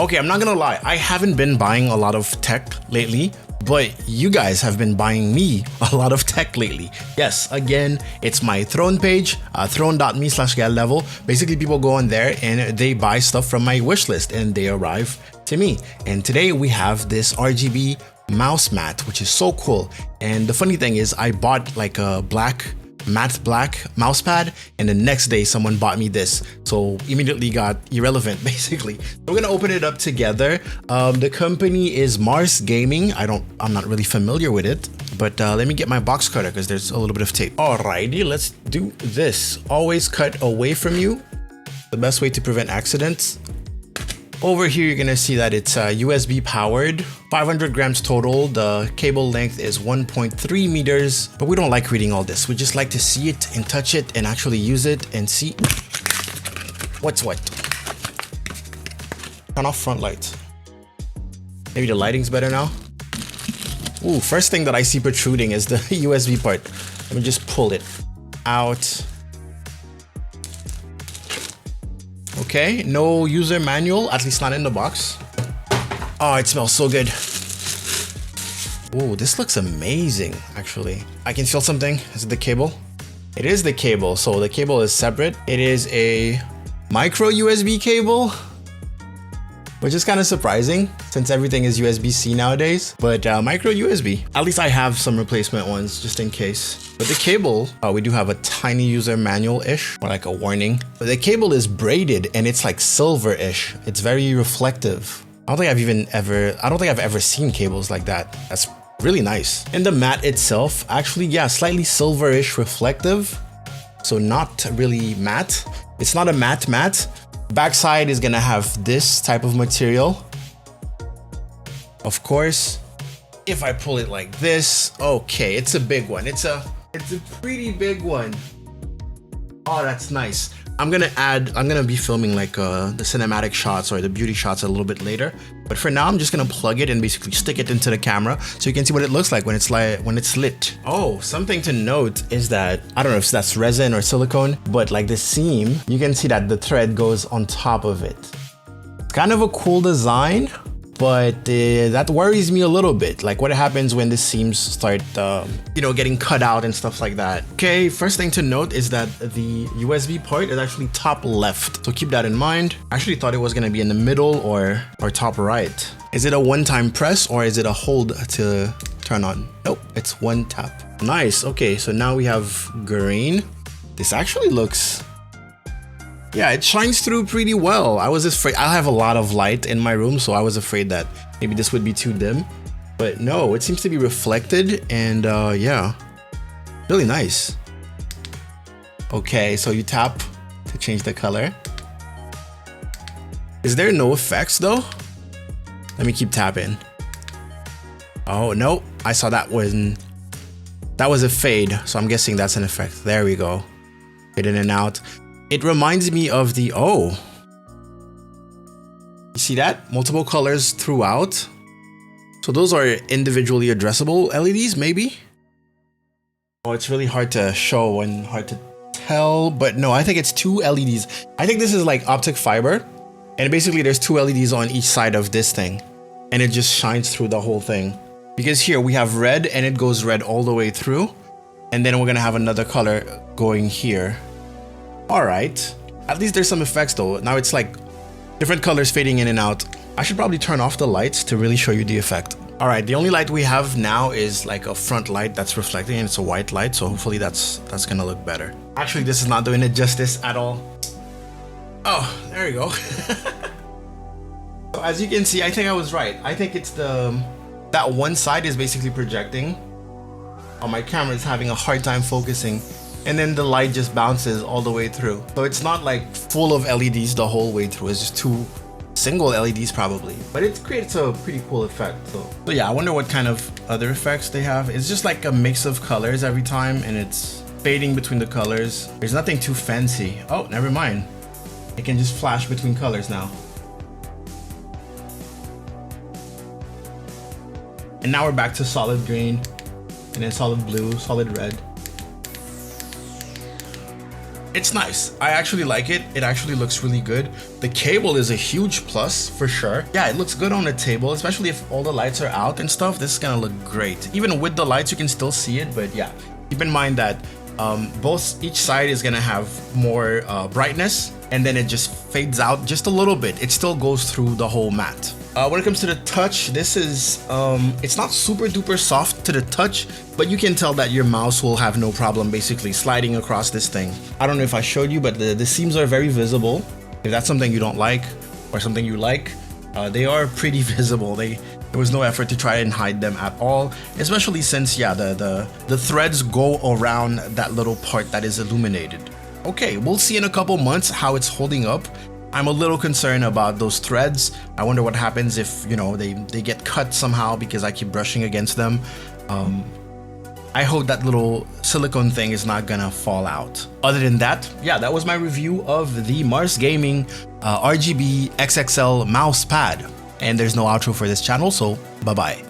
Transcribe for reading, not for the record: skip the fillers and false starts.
Okay, I'm not gonna lie, I haven't been buying a lot of tech lately, but you guys have been buying me a lot of tech lately. Yes, again, it's my Throne page, throne.me/gallevel. Basically, people go on there and they buy stuff from my wish list and they arrive to me. And today we have this RGB mouse mat, which is so cool. And the funny thing is I bought like a matte black mouse pad, and the next day someone bought me this, so immediately got irrelevant basically. We're gonna open it up together. The company is Mars Gaming. I'm not really familiar with it, but let me get my box cutter because there's a little bit of tape. Alrighty, let's do this. Always cut away from you, the best way to prevent accidents. Over here, you're gonna see that it's USB powered, 500 grams total. The cable length is 1.3 meters, but we don't like reading all this. We just like to see it and touch it and actually use it and see what's what. Turn off front light. Maybe the lighting's better now. Ooh, first thing that I see protruding is the USB part. Let me just pull it out. Okay, no user manual, at least not in the box. Oh, it smells so good. Oh, this looks amazing, actually. I can feel something. Is it the cable? It is the cable, so the cable is separate. It is a micro USB cable, which is kind of surprising since everything is USB-C nowadays, but micro USB. At least I have some replacement ones just in case. But the cable, we do have a tiny user manual-ish, or like a warning. But the cable is braided and it's like silver-ish. It's very reflective. I don't think I've ever seen cables like that. That's really nice. And the mat itself, actually, yeah, slightly silver-ish reflective. So not really matte. It's not a matte mat. Backside is gonna have this type of material. Of course, if I pull it like this, okay, it's a big one. It's a pretty big one. Oh, that's nice. I'm gonna be filming like the cinematic shots or the beauty shots a little bit later. But for now, I'm just gonna plug it and basically stick it into the camera so you can see what it looks like when it's lit. Oh, something to note is that, I don't know if that's resin or silicone, but like the seam, you can see that the thread goes on top of it. It's kind of a cool design, but that worries me a little bit. Like what happens when the seams start, getting cut out and stuff like that. Okay, first thing to note is that the USB part is actually top left. So keep that in mind. I actually thought it was gonna be in the middle or top right. Is it a one-time press or is it a hold to turn on? Nope, it's one tap. Nice, okay, so now we have green. This actually looks, yeah, it shines through pretty well. I was afraid, I have a lot of light in my room, so I was afraid that maybe this would be too dim. But no, it seems to be reflected and yeah, really nice. Okay, so you tap to change the color. Is there no effects though? Let me keep tapping. Oh, no, I saw that one. That was a fade, so I'm guessing that's an effect. There we go. Fade in and out. It reminds me of the, oh. You see that? Multiple colors throughout. So those are individually addressable LEDs, maybe? Oh, it's really hard to show and hard to tell, but no, I think it's two LEDs. I think this is like optic fiber, and basically there's two LEDs on each side of this thing, and it just shines through the whole thing. Because here we have red, and it goes red all the way through, and then we're gonna have another color going here. All right, at least there's some effects though. Now it's like different colors fading in and out. I should probably turn off the lights to really show you the effect. All right, the only light we have now is like a front light that's reflecting, and it's a white light, so hopefully that's gonna look better. Actually, this is not doing it justice at all. Oh, there you go. So as you can see, I think I was right. I think it's that one side is basically projecting. Oh, my camera is having a hard time focusing. And then the light just bounces all the way through. So it's not like full of LEDs the whole way through. It's just two single LEDs probably. But it creates a pretty cool effect. So yeah, I wonder what kind of other effects they have. It's just like a mix of colors every time, and it's fading between the colors. There's nothing too fancy. Oh, never mind. It can just flash between colors now. And now we're back to solid green, and then solid blue, solid red. It's nice. I actually like it. It actually looks really good. The cable is a huge plus for sure. Yeah, it looks good on the table, especially if all the lights are out and stuff. This is gonna look great. Even with the lights, you can still see it, but yeah, keep in mind that each side is gonna have more brightness, and then it just fades out just a little bit. It still goes through the whole mat. When it comes to the touch, this is, it's not super duper soft to the touch, but you can tell that your mouse will have no problem basically sliding across this thing. I don't know if I showed you, but the seams are very visible. If that's something you don't like or something you like, they are pretty visible. There was no effort to try and hide them at all, especially since, yeah, the threads go around that little part that is illuminated. Okay, we'll see in a couple months how it's holding up. I'm a little concerned about those threads. I wonder what happens if, you know, they get cut somehow because I keep brushing against them. I hope that little silicone thing is not gonna fall out. Other than that, yeah, that was my review of the Mars Gaming RGB XXL mouse pad. And there's no outro for this channel, so bye-bye.